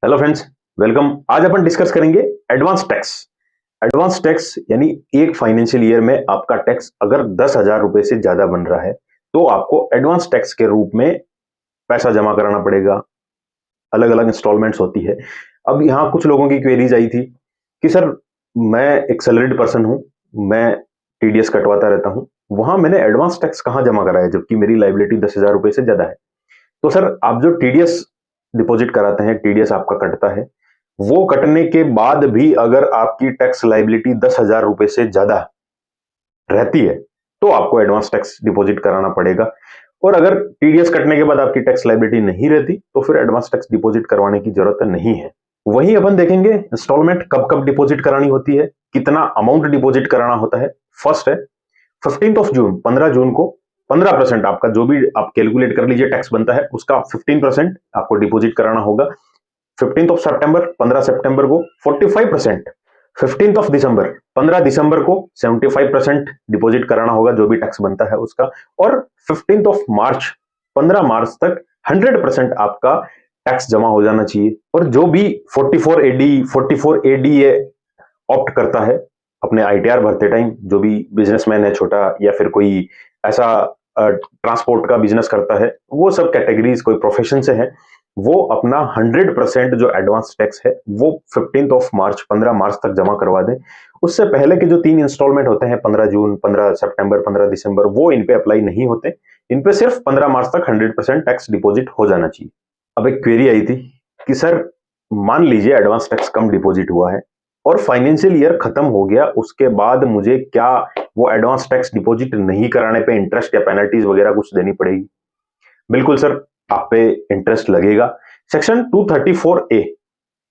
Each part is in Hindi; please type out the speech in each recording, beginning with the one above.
Hello friends, welcome. आज अपन डिस्कस करेंगे एडवांस टैक्स। एडवांस टैक्स यानी एक फाइनेंशियल ईयर में आपका टैक्स अगर 10,000 रुपए से ज्यादा बन रहा है तो आपको एडवांस टैक्स के रूप में पैसा जमा कराना पड़ेगा। अलग अलग इंस्टॉलमेंट्स होती है। अब यहाँ कुछ लोगों की क्वेरीज आई थी कि सर, मैं एक सैलरीड पर्सन हूँ, मैं टीडीएस कटवाता रहता हूँ, वहां मैंने एडवांस टैक्स कहाँ जमा कराया जबकि मेरी लाइबिलिटी 10,000 रुपए से ज्यादा है। तो सर, आप जो टीडीएस डिपॉजिट कराते हैं, टीडीएस आपका कटता है, वो कटने के बाद भी अगर आपकी टैक्स लाइबिलिटी 10,000 रुपए से ज्यादा रहती है तो आपको एडवांस टैक्स डिपॉजिट कराना पड़ेगा। और अगर टीडीएस कटने के बाद आपकी टैक्स लाइबिलिटी नहीं रहती तो फिर एडवांस टैक्स डिपॉजिट करवाने की जरूरत नहीं है। वहीं अपन देखेंगे इंस्टॉलमेंट कब कब डिपॉजिट करानी होती है, कितना अमाउंट डिपॉजिट कराना होता है। फर्स्ट है 15 जून, 15 जून को 15% आपका जो भी आप कैलकुलेट कर लीजिए टैक्स बनता है उसका 15% आपको डिपॉजिट कराना होगा। 15 सितंबर, 15 सितंबर को 45%। 15 दिसंबर, 15 दिसंबर को 75% डिपॉजिट कराना होगा जो भी टैक्स बनता है उसका। और 15 मार्च, 15 मार्च तक 100% आपका टैक्स जमा हो जाना चाहिए। और जो भी 44 एडी ये ऑप्ट करता है अपने आईटीआर भरते टाइम, जो भी बिजनेसमैन है छोटा या फिर कोई ऐसा ट्रांसपोर्ट का बिजनेस करता है, वो सब कैटेगरीज कोई प्रोफेशन से है, वो अपना 100% जो एडवांस टैक्स है वो 15 मार्च, 15 मार्च तक जमा करवा दें। उससे पहले के जो 3 इंस्टॉलमेंट होते हैं, 15 जून, 15 सितंबर, 15 दिसंबर, वो इन पे अप्लाई नहीं होते। इन पे सिर्फ 15 मार्च तक 100% टैक्स डिपॉजिट हो जाना चाहिए। अब एक क्वेरी आई थी कि सर, मान लीजिए एडवांस टैक्स कम डिपॉजिट हुआ है और फाइनेंशियल ईयर खत्म हो गया, उसके बाद मुझे क्या वो एडवांस टैक्स डिपॉजिट नहीं कराने पे इंटरेस्ट या पेनल्टीज वगैरह कुछ देनी पड़ेगी? बिल्कुल सर, आप पे इंटरेस्ट लगेगा। सेक्शन 234A,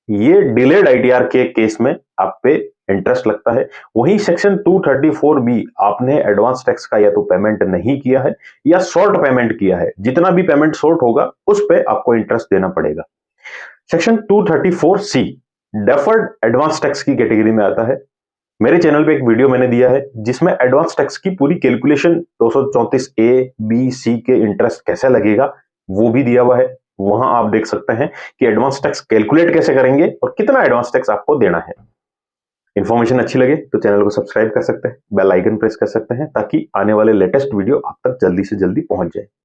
ये डिलेड आईटीआर के केस में आप पे इंटरेस्ट लगता है। वहीं सेक्शन 234B, आपने एडवांस टैक्स का या तो पेमेंट नहीं किया है या शॉर्ट पेमेंट किया है, जितना भी पेमेंट शॉर्ट होगा उस पे आपको इंटरेस्ट देना पड़ेगा। Section 234C deferred advance tax की कैटेगरी में आता है। मेरे चैनल पे एक वीडियो मैंने दिया है जिसमें एडवांस टैक्स की पूरी कैलकुलेशन 234A, B, C के इंटरेस्ट कैसे लगेगा वो भी दिया हुआ है। वहां आप देख सकते हैं कि एडवांस टैक्स कैलकुलेट कैसे करेंगे और कितना एडवांस टैक्स आपको देना है। इंफॉर्मेशन अच्छी लगे तो चैनल को सब्सक्राइब कर सकते हैं, बेल आइकन प्रेस कर सकते हैं ताकि आने वाले लेटेस्ट वीडियो आप तक जल्दी से जल्दी पहुंच जाए।